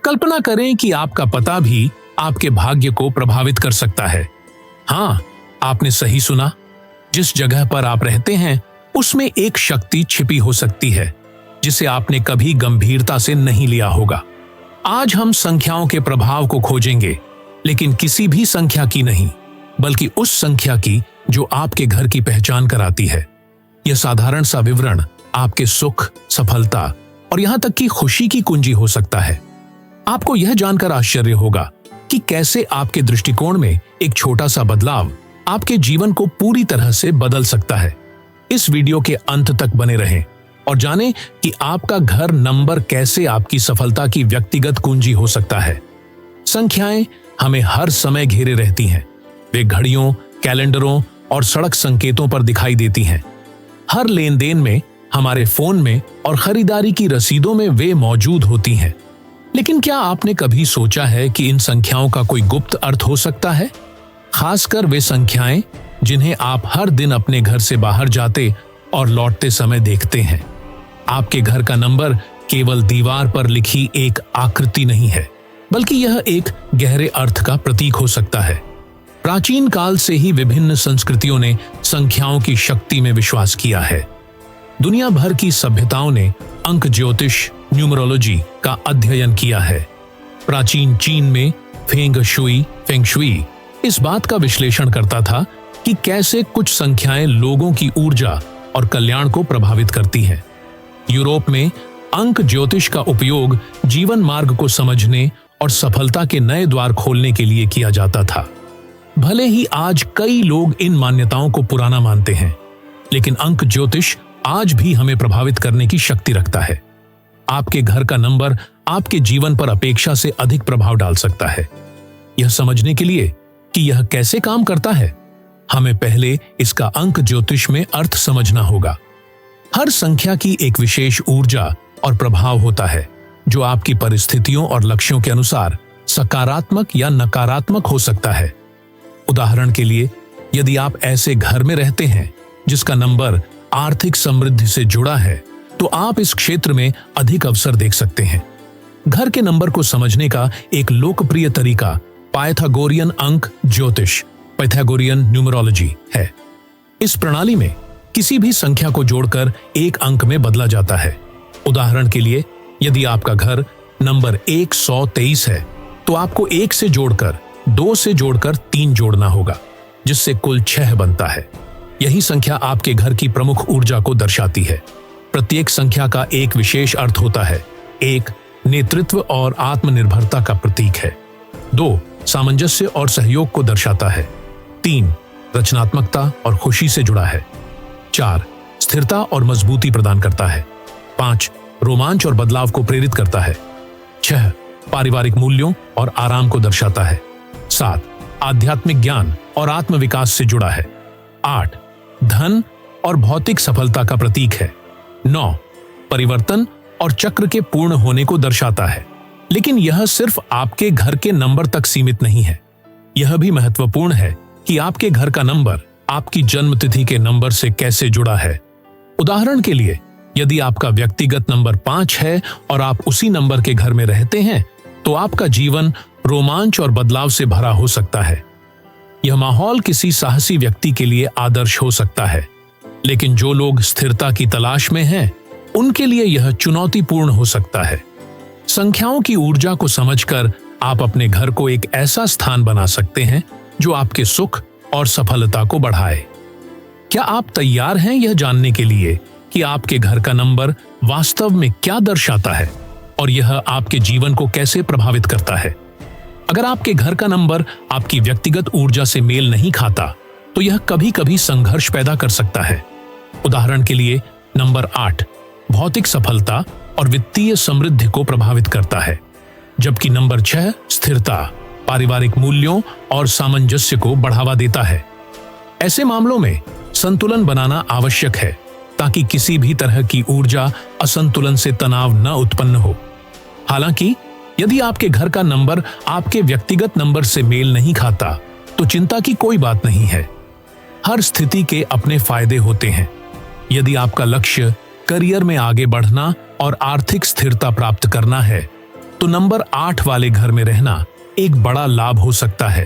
कल्पना करें कि आपका पता भी आपके भाग्य को प्रभावित कर सकता है। हाँ, आपने सही सुना। जिस जगह पर आप रहते हैं उसमें एक शक्ति छिपी हो सकती है जिसे आपने कभी गंभीरता से नहीं लिया होगा। आज हम संख्याओं के प्रभाव को खोजेंगे, लेकिन किसी भी संख्या की नहीं, बल्कि उस संख्या की जो आपके घर की पहचान कराती है। यह साधारण सा विवरण आपके सुख, सफलता और यहां तक कि खुशी की कुंजी हो सकता है। आपको यह जानकर आश्चर्य होगा कि कैसे आपके दृष्टिकोण में एक छोटा सा बदलाव आपके जीवन को पूरी तरह से बदल सकता है। इस वीडियो के अंत तक बने रहें और जानें कि आपका घर नंबर कैसे आपकी सफलता की व्यक्तिगत कुंजी हो सकता है। संख्याएं हमें हर समय घेरे रहती हैं। वे घड़ियों, कैलेंडरों और सड़क संकेतों पर दिखाई देती हैं। हर लेन देन में, हमारे फोन में और खरीदारी की रसीदों में वे मौजूद होती हैं। लेकिन क्या आपने कभी सोचा है कि इन संख्याओं का कोई गुप्त अर्थ हो सकता है? खासकर वे संख्याएं जिन्हें आप हर दिन अपने घर से बाहर जाते और लौटते समय देखते हैं। आपके घर का नंबर केवल दीवार पर लिखी एक आकृति नहीं है, बल्कि यह एक गहरे अर्थ का प्रतीक हो सकता है। प्राचीन काल से ही विभिन्न संस्कृतियों ने संख्याओं की शक्ति में विश्वास किया है। दुनिया भर की सभ्यताओं ने अंक ज्योतिष, न्यूमरोलॉजी का अध्ययन किया है। प्राचीन चीन में फेंग शुई इस बात का विश्लेषण करता था कि कैसे कुछ संख्याएं लोगों की ऊर्जा और कल्याण को प्रभावित करती हैं। यूरोप में अंक ज्योतिष का उपयोग जीवन मार्ग को समझने और सफलता के नए द्वार खोलने के लिए किया जाता था। भले ही आज कई लोग इन मान्यताओं को पुराना मानते हैं, लेकिन अंक ज्योतिष आज भी हमें प्रभावित करने की शक्ति रखता है। आपके घर का नंबर आपके जीवन पर अपेक्षा से अधिक प्रभाव डाल सकता है। यह समझने के लिए कि यह कैसे काम करता है, हमें पहले इसका अंक ज्योतिष में अर्थ समझना होगा। हर संख्या की एक विशेष ऊर्जा और प्रभाव होता है जो आपकी परिस्थितियों और लक्ष्यों के अनुसार सकारात्मक या नकारात्मक हो सकता है। उदाहरण के लिए, यदि आप ऐसे घर में रहते हैं जिसका नंबर आर्थिक समृद्धि से जुड़ा है, तो आप इस क्षेत्र में अधिक अवसर देख सकते हैं। घर के नंबर को समझने का एक लोकप्रिय तरीका पाइथागोरियन अंक ज्योतिष, पाइथागोरियन न्यूमरोलॉजी है। इस प्रणाली में किसी भी संख्या को जोड़कर एक अंक में बदला जाता है। उदाहरण के लिए, यदि आपका घर नंबर 123 है, तो आपको 1 से जोड़कर 2 से जोड़कर 3 जोड़ना होगा, जिससे कुल 6 बनता है। यही संख्या आपके घर की प्रमुख ऊर्जा को दर्शाती है। प्रत्येक संख्या का एक विशेष अर्थ होता है। 1 नेतृत्व और आत्मनिर्भरता का प्रतीक है। 2 सामंजस्य और सहयोग को दर्शाता है। 3 रचनात्मकता और खुशी से जुड़ा है। 4 स्थिरता और मजबूती प्रदान करता है। 5 रोमांच और बदलाव को प्रेरित करता है। 6 पारिवारिक मूल्यों और आराम को दर्शाता है। 7 आध्यात्मिक ज्ञान और आत्मविकास से जुड़ा है। 8 धन और भौतिक सफलता का प्रतीक है। 9 परिवर्तन और चक्र के पूर्ण होने को दर्शाता है। लेकिन यह सिर्फ आपके घर के नंबर तक सीमित नहीं है। यह भी महत्वपूर्ण है कि आपके घर का नंबर आपकी जन्मतिथि के नंबर से कैसे जुड़ा है। उदाहरण के लिए, यदि आपका व्यक्तिगत नंबर 5 है और आप उसी नंबर के घर में रहते हैं, तो आपका जीवन रोमांच और बदलाव से भरा हो सकता है। यह माहौल किसी साहसी व्यक्ति के लिए आदर्श हो सकता है, लेकिन जो लोग स्थिरता की तलाश में हैं, उनके लिए यह चुनौतीपूर्ण हो सकता है। संख्याओं की ऊर्जा को समझकर आप अपने घर को एक ऐसा स्थान बना सकते हैं जो आपके सुख और सफलता को बढ़ाए। क्या आप तैयार हैं यह जानने के लिए कि आपके घर का नंबर वास्तव में क्या दर्शाता है और यह आपके जीवन को कैसे प्रभावित करता है? अगर आपके घर का नंबर आपकी व्यक्तिगत ऊर्जा से मेल नहीं खाता, तो यह कभी कभी संघर्ष पैदा कर सकता है। उदाहरण के लिए, नंबर 8 भौतिक सफलता और वित्तीय समृद्धि को प्रभावित करता है, जबकि नंबर 6 स्थिरता, पारिवारिक मूल्यों और सामंजस्य को बढ़ावा देता है। ऐसे मामलों में संतुलन बनाना आवश्यक है ताकि किसी भी तरह की ऊर्जा असंतुलन से तनाव न उत्पन्न हो। हालांकि यदि आपके घर का नंबर आपके व्यक्तिगत नंबर से मेल नहीं खाता, तो चिंता की कोई बात नहीं है। हर स्थिति के अपने फायदे होते हैं। यदि आपका लक्ष्य करियर में आगे बढ़ना और आर्थिक स्थिरता प्राप्त करना है, तो नंबर 8 वाले घर में रहना एक बड़ा लाभ हो सकता है,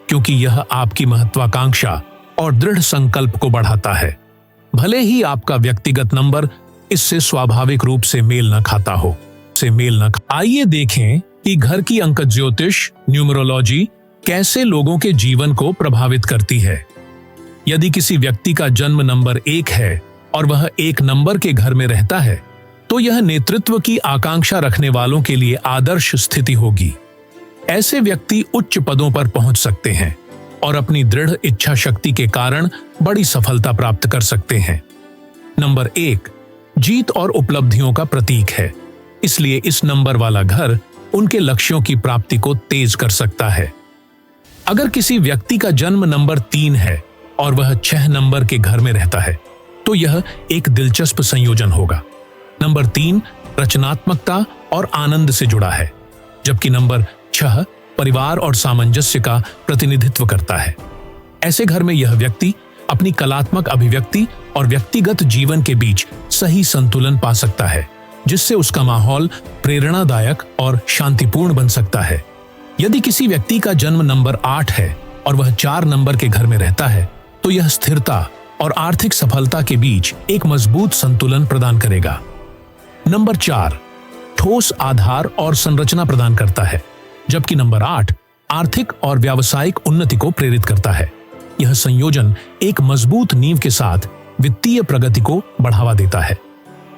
क्योंकि यह आपकी महत्वाकांक्षा और दृढ़ संकल्प को बढ़ाता है, भले ही आपका व्यक्तिगत नंबर इससे स्वाभाविक रूप से मेल न खाता हो। आइए देखें कि घर की अंक ज्योतिष न्यूमरोलॉजी कैसे लोगों के जीवन को प्रभावित करती है। यदि किसी व्यक्ति का जन्म नंबर 1 है और वह 1 नंबर के घर में रहता है, तो यह नेतृत्व की आकांक्षा रखने वालों के लिए आदर्श स्थिति होगी। ऐसे व्यक्ति उच्च पदों पर पहुंच सकते हैं और अपनी दृढ़ इच्छा शक्ति के कारण बड़ी सफलता प्राप्त कर सकते हैं। नंबर 1 जीत और उपलब्धियों का प्रतीक है, इसलिए इस नंबर वाला घर उनके लक्ष्यों की प्राप्ति को तेज कर सकता है। अगर किसी व्यक्ति का जन्म नंबर 3 है और वह 6 नंबर के घर में रहता है, तो यह एक दिलचस्प संयोजन होगा। नंबर 3 रचनात्मकता और आनंद से जुड़ा है, जबकि नंबर 6 परिवार और सामंजस्य का प्रतिनिधित्व करता है। ऐसे घर में यह व्यक्ति अपनी कलात्मक अभिव्यक्ति और व्यक्तिगत जीवन के बीच सही संतुलन पा सकता है, जिससे उसका माहौल प्रेरणादायक और शांतिपूर्ण बन सकता है। यदि किसी व्यक्ति का जन्म नंबर 8 है और वह 4 नंबर के घर में रहता है, तो यह स्थिरता और आर्थिक सफलता के बीच एक मजबूत संतुलन प्रदान करेगा। नंबर 4 ठोस आधार और संरचना प्रदान करता है, जबकि नंबर 8 आर्थिक और व्यावसायिक उन्नति को प्रेरित करता है। यह संयोजन एक मजबूत नींव के साथ वित्तीय प्रगति को बढ़ावा देता है।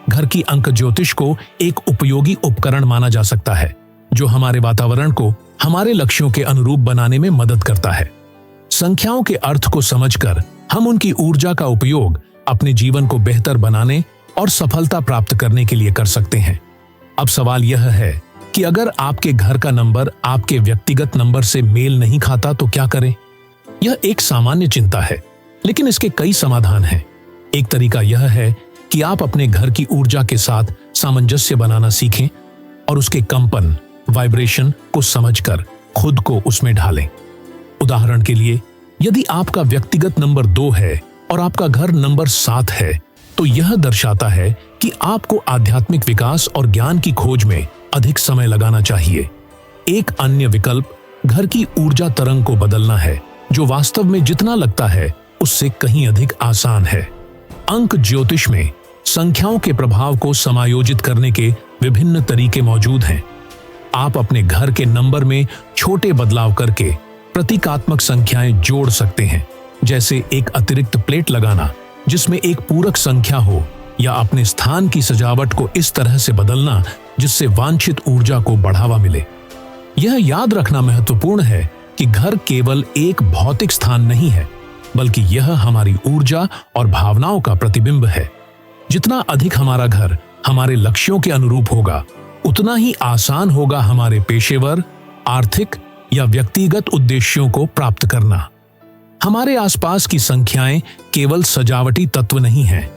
घर की अंक ज्योतिष को एक उपयोगी उपकरण माना जा सकता है, जो हमारे वातावरण को हमारे लक्ष्यों के अनुरूप बनाने में मदद करता है। संख्याओं के अर्थ को समझकर हम उनकी ऊर्जा का उपयोग अपने जीवन को बेहतर बनाने और सफलता प्राप्त करने के लिए कर सकते हैं। अब सवाल यह है कि अगर आपके घर का नंबर आपके व्यक्तिगत नंबर से मेल नहीं खाता तो क्या करें? यह एक सामान्य चिंता है, लेकिन इसके कई समाधान हैं। एक तरीका यह है कि आप अपने घर की ऊर्जा के साथ सामंजस्य बनाना सीखें और उसके कंपन वाइब्रेशन को समझकर खुद को उसमें ढालें। उदाहरण के लिए, यदि आपका व्यक्तिगत नंबर 2 है और आपका घर नंबर 7 है, तो यह दर्शाता है कि आपको आध्यात्मिक विकास और ज्ञान की खोज में अधिक समय लगाना चाहिए। एक अन्य विकल्प घर की ऊर्जा तरंग को बदलना है, जो वास्तव में जितना लगता है उससे कहीं अधिक आसान है। अंक ज्योतिष में संख्याओं के प्रभाव को समायोजित करने के विभिन्न तरीके मौजूद हैं। आप अपने घर के नंबर में छोटे बदलाव करके प्रतीकात्मक संख्याएं जोड़ सकते हैं, जैसे एक अतिरिक्त प्लेट लगाना जिसमें एक पूरक संख्या हो, या अपने स्थान की सजावट को इस तरह से बदलना जिससे वांछित ऊर्जा को बढ़ावा मिले। यह याद रखना महत्वपूर्ण है कि घर केवल एक भौतिक स्थान नहीं है, बल्कि यह हमारी ऊर्जा और भावनाओं का प्रतिबिंब है। जितना अधिक हमारा घर हमारे लक्ष्यों के अनुरूप होगा, उतना ही आसान होगा हमारे पेशेवर, आर्थिक या व्यक्तिगत उद्देश्यों को प्राप्त करना। हमारे आसपास की संख्याएं केवल सजावटी तत्व नहीं हैं,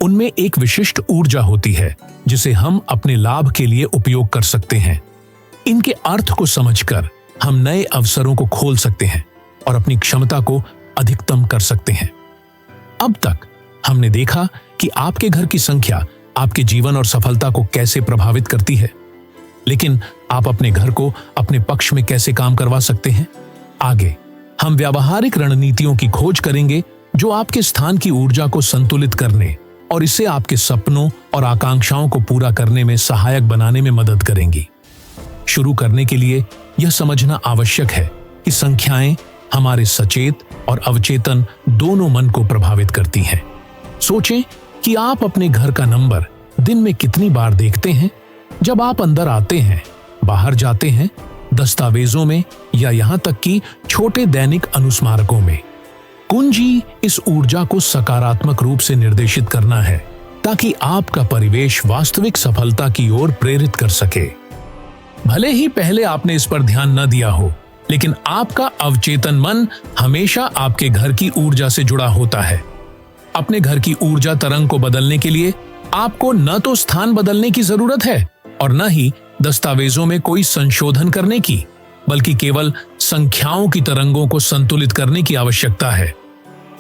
उनमें एक विशिष्ट ऊर्जा होती है जिसे हम अपने लाभ के लिए उपयोग कर सकते हैं। इनके अर्थ को समझकर हम नए अवसरों को खोल सकते हैं और अपनी क्षमता को अधिकतम कर सकते हैं। अब तक हमने देखा कि आपके घर की संख्या आपके जीवन और सफलता को कैसे प्रभावित करती है, लेकिन आप अपने घर को अपने पक्ष में कैसे काम करवा सकते हैं? आगे हम व्यावहारिक रणनीतियों की खोज करेंगे जो आपके स्थान की ऊर्जा को संतुलित करने और इसे आपके सपनों और आकांक्षाओं को पूरा करने में सहायक बनाने में मदद करेंगी। शुरू करने के लिए यह समझना आवश्यक है कि संख्याएं हमारे सचेत और अवचेतन दोनों मन को प्रभावित करती हैं। सोचें कि आप अपने घर का नंबर दिन में कितनी बार देखते हैं। जब आप अंदर आते हैं, बाहर जाते हैं, दस्तावेजों में या यहां तक कि छोटे दैनिक अनुस्मारकों में। कुंजी इस ऊर्जा को सकारात्मक रूप से निर्देशित करना है, ताकि आपका परिवेश वास्तविक सफलता की ओर प्रेरित कर सके। भले ही पहले आपने इस पर ध्यान न दिया हो, लेकिन आपका अवचेतन मन हमेशा आपके घर की ऊर्जा से जुड़ा होता है। अपने घर की ऊर्जा तरंग को बदलने के लिए आपको न तो स्थान बदलने की जरूरत है और न ही दस्तावेजों में कोई संशोधन करने की, बल्कि केवल संख्याओं की तरंगों को संतुलित करने की आवश्यकता है।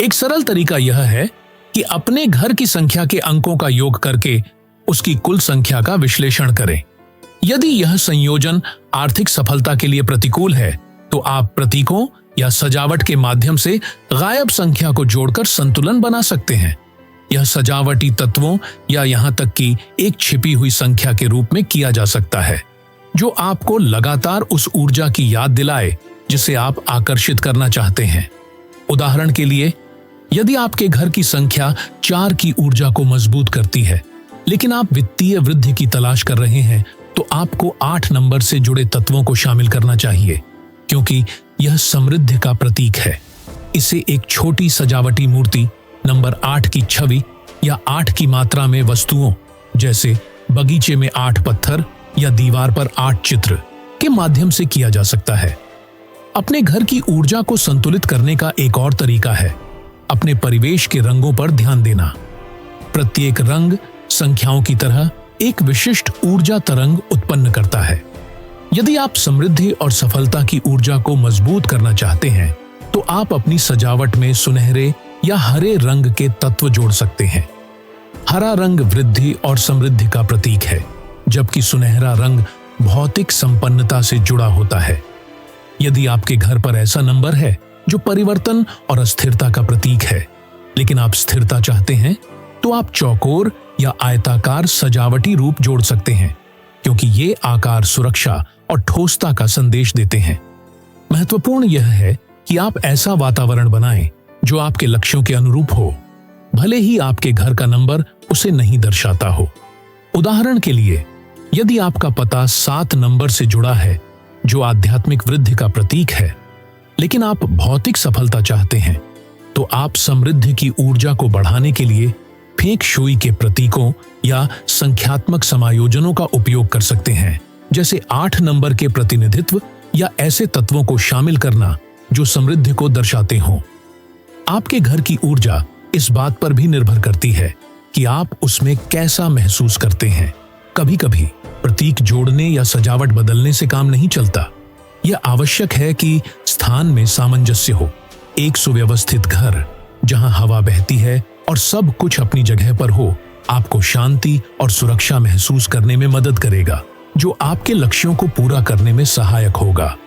एक सरल तरीका यह है कि अपने घर की संख्या के अंकों का योग करके उसकी कुल संख्या का विश्लेषण करें। यदि यह संयोजन आर्थिक सफलता के लिए प्रतिकूल है तो आप प्रतीकों या सजावट के माध्यम से गायब संख्या को जोड़कर संतुलन बना सकते हैं। यह सजावटी तत्वों या यहां तक कि एक छिपी हुई संख्या के रूप में किया जा सकता है, जो आपको लगातार उस ऊर्जा की याद दिलाए जिसे आप आकर्षित करना चाहते हैं। उदाहरण के लिए, यदि आपके घर की संख्या 4 की ऊर्जा को मजबूत करती है, लेकिन आप वित्तीय वृद्धि की तलाश कर रहे हैं, तो आपको 8 नंबर से जुड़े तत्वों को शामिल करना चाहिए, क्योंकि यह समृद्धि का प्रतीक है। इसे एक छोटी सजावटी मूर्ति, नंबर 8 की छवि या 8 की मात्रा में वस्तुओं जैसे बगीचे में 8 पत्थर या दीवार पर 8 चित्र के माध्यम से किया जा सकता है। अपने घर की ऊर्जा को संतुलित करने का एक और तरीका है अपने परिवेश के रंगों पर ध्यान देना। प्रत्येक रंग संख्याओं की तरह एक विशिष्ट ऊर्जा तरंग उत्पन्न करता है। यदि आप समृद्धि और सफलता की ऊर्जा को मजबूत करना चाहते हैं, तो आप अपनी सजावट में सुनहरे या हरे रंग के तत्व जोड़ सकते हैं। हरा रंग वृद्धि और समृद्धि का प्रतीक है, जबकि सुनहरा रंग भौतिक संपन्नता से जुड़ा होता है। यदि आपके घर पर ऐसा नंबर है जो परिवर्तन और अस्थिरता का प्रतीक है, लेकिन आप स्थिरता चाहते हैं, तो आप चौकोर या आयताकार सजावटी रूप जोड़ सकते हैं, क्योंकि ये आकार सुरक्षा और ठोसता का संदेश देते हैं। महत्वपूर्ण यह है कि आप ऐसा वातावरण बनाएं जो आपके लक्ष्यों के अनुरूप हो, भले ही आपके घर का नंबर उसे नहीं दर्शाता हो। उदाहरण के लिए, यदि आपका पता 7 नंबर से जुड़ा है, जो आध्यात्मिक वृद्धि का प्रतीक है, लेकिन आप भौतिक सफलता चाहते हैं, तो आप समृद्धि की ऊर्जा को बढ़ाने के लिए फेंग शुई के प्रतीकों या संख्यात्मक समायोजनों का उपयोग कर सकते हैं, जैसे 8 नंबर के प्रतिनिधित्व या ऐसे तत्वों को शामिल करना जो समृद्धि को दर्शाते हों। आपके घर की ऊर्जा इस बात पर भी निर्भर करती है कि आप उसमें कैसा महसूस करते हैं। कभी-कभी प्रतीक जोड़ने या सजावट बदलने से काम नहीं चलता। यह आवश्यक है कि स्थान में सामंजस्य हो। एक सुव्यवस्थित घर जहां हवा बहती है और सब कुछ अपनी जगह पर हो, आपको शांति और सुरक्षा महसूस करने में मदद करेगा, जो आपके लक्ष्यों को पूरा करने में सहायक होगा।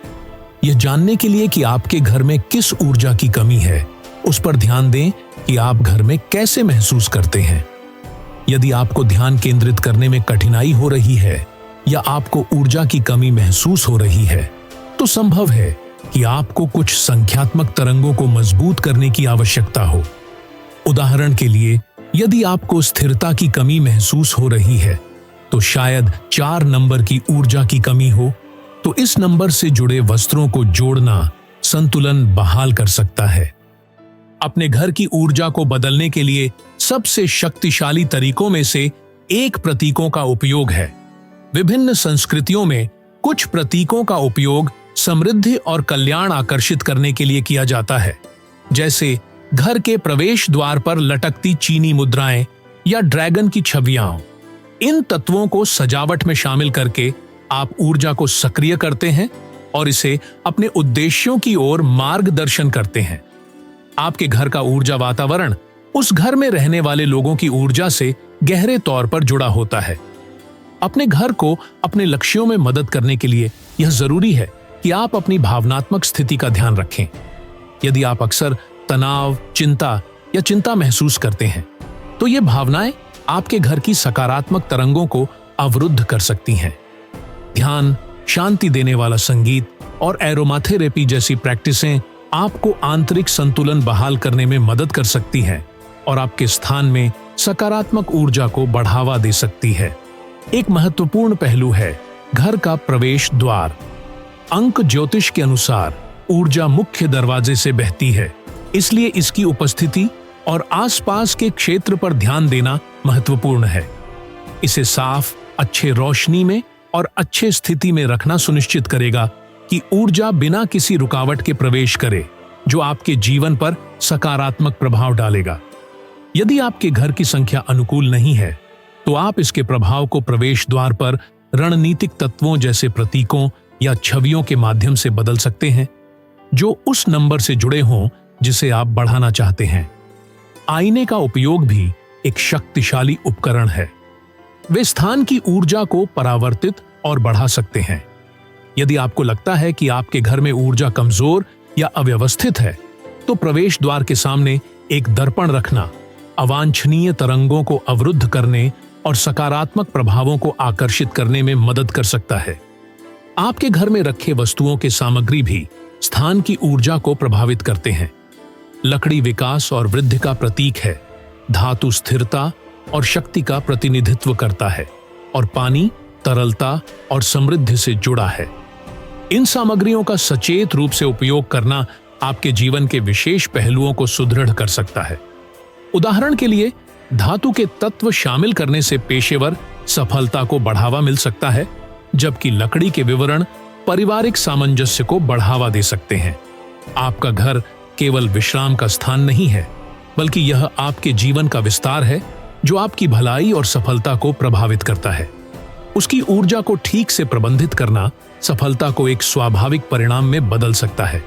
यह जानने के लिए कि आपके घर में किस ऊर्जा की कमी है, उस पर ध्यान दें कि आप घर में कैसे महसूस करते हैं। यदि आपको ध्यान केंद्रित करने में कठिनाई हो रही है या आपको ऊर्जा की कमी महसूस हो रही है, तो संभव है कि आपको कुछ संख्यात्मक तरंगों को मजबूत करने की आवश्यकता हो। उदाहरण के लिए, यदि आपको स्थिरता की कमी महसूस हो रही है, तो शायद 4 नंबर की ऊर्जा की कमी हो, तो इस नंबर से जुड़े वस्त्रों को जोड़ना संतुलन बहाल कर सकता है। अपने घर की ऊर्जा को बदलने के लिए सबसे शक्तिशाली तरीकों में से एक प्रतीकों का उपयोग है। विभिन्न संस्कृतियों में कुछ प्रतीकों का उपयोग समृद्धि और कल्याण आकर्षित करने के लिए किया जाता है, जैसे घर के प्रवेश द्वार पर लटकती चीनी मुद्राएं या ड्रैगन की छवियां। इन तत्वों को सजावट में शामिल करके आप ऊर्जा को सक्रिय करते हैं और इसे अपने उद्देश्यों की ओर मार्गदर्शन करते हैं। आपके घर का ऊर्जा वातावरण उस घर में रहने वाले लोगों की ऊर्जा से गहरे तौर पर जुड़ा होता है। अपने घर को अपने लक्ष्यों में मदद करने के लिए यह जरूरी है कि आप अपनी भावनात्मक स्थिति का ध्यान रखें। यदि आप अक्सर तनाव, चिंता महसूस करते हैं, तो ये भावनाएं आपके घर की सकारात्मक तरंगों को अवरुद्ध कर सकती हैं। ध्यान, शांति देने वाला संगीत और एरोमाथेरेपी जैसी प्रैक्टिसें आपको आंतरिक संतुलन बहाल करने में मदद कर सकती हैं और आपके स्थान में सकारात्मक ऊर्जा को बढ़ावा दे सकती है। एक महत्वपूर्ण पहलू है घर का प्रवेश द्वार। अंक ज्योतिष के अनुसार ऊर्जा मुख्य दरवाजे से बहती है, इसलिए इसकी उपस्थिति और आसपास के क्षेत्र पर ध्यान देना महत्वपूर्ण है। इसे साफ, अच्छे रोशनी में और अच्छे स्थिति में रखना सुनिश्चित करेगा कि ऊर्जा बिना किसी रुकावट के प्रवेश करे, जो आपके जीवन पर सकारात्मक प्रभाव डालेगा। यदि आपके घर की संख्या अनुकूल नहीं है, तो आप इसके प्रभाव को प्रवेश द्वार पर रणनीतिक तत्वों जैसे प्रतीकों या छवियों के माध्यम से बदल सकते हैं, जो उस नंबर से जुड़े हों जिसे आप बढ़ाना चाहते हैं। आईने का उपयोग भी एक शक्तिशाली उपकरण है। वे स्थान की ऊर्जा को परावर्तित और बढ़ा सकते हैं। यदि आपको लगता है कि आपके घर में ऊर्जा कमजोर या अव्यवस्थित है, तो प्रवेश द्वार के सामने एक दर्पण रखना अवांछनीय तरंगों को अवरुद्ध करने और सकारात्मक प्रभावों को आकर्षित करने में मदद कर सकता है। आपके घर में रखे वस्तुओं के सामग्री भी स्थान की ऊर्जा को प्रभावित करते हैं। लकड़ी विकास और वृद्धि का प्रतीक है, धातु स्थिरता और शक्ति का प्रतिनिधित्व करता है, और पानी तरलता और समृद्धि से जुड़ा है। इन सामग्रियों का सचेत रूप से उपयोग करना आपके जीवन के विशेष पहलुओं को सुदृढ़ कर सकता है। उदाहरण के लिए, धातु के तत्व शामिल करने से पेशेवर सफलता को बढ़ावा मिल सकता है, जबकि लकड़ी के विवरण पारिवारिक सामंजस्य को बढ़ावा दे सकते हैं। आपका घर केवल विश्राम का स्थान नहीं है, बल्कि यह आपके जीवन का विस्तार है जो आपकी भलाई और सफलता को प्रभावित करता है। उसकी ऊर्जा को ठीक से प्रबंधित करना सफलता को एक स्वाभाविक परिणाम में बदल सकता है।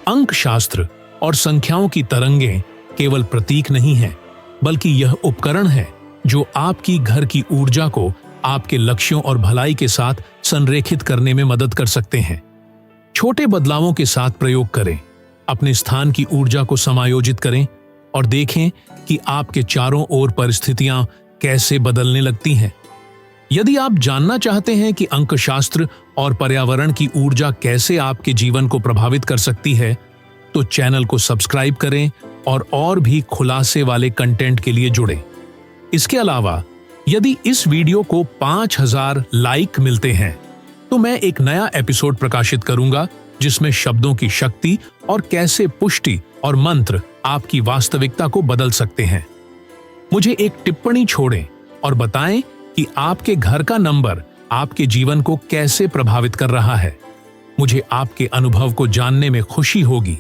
अंक शास्त्र और संख्याओं की तरंगें केवल प्रतीक नहीं हैं, बल्कि यह उपकरण है जो आपकी घर की ऊर्जा को आपके लक्ष्यों और भलाई के साथ संरेखित करने में मदद कर सकते हैं। छोटे बदलावों के साथ प्रयोग करें, अपने स्थान की ऊर्जा को समायोजित करें और देखें कि आपके चारों ओर परिस्थितियां कैसे बदलने लगती हैं। यदि आप जानना चाहते हैं कि अंकशास्त्र और पर्यावरण की ऊर्जा कैसे आपके जीवन को प्रभावित कर सकती है, तो चैनल को सब्सक्राइब करें और भी खुलासे वाले कंटेंट के लिए जुड़ें। इसके अलावा यदि इस वीडियो को 5000 लाइक मिलते हैं, तो मैं एक नया एपिसोड प्रकाशित करूंगा जिसमें शब्दों की शक्ति और कैसे पुष्टि और मंत्र आपकी वास्तविकता को बदल सकते हैं। मुझे एक टिप्पणी छोड़ें और बताएं कि आपके घर का नंबर आपके जीवन को कैसे प्रभावित कर रहा है। मुझे आपके अनुभव को जानने में खुशी होगी।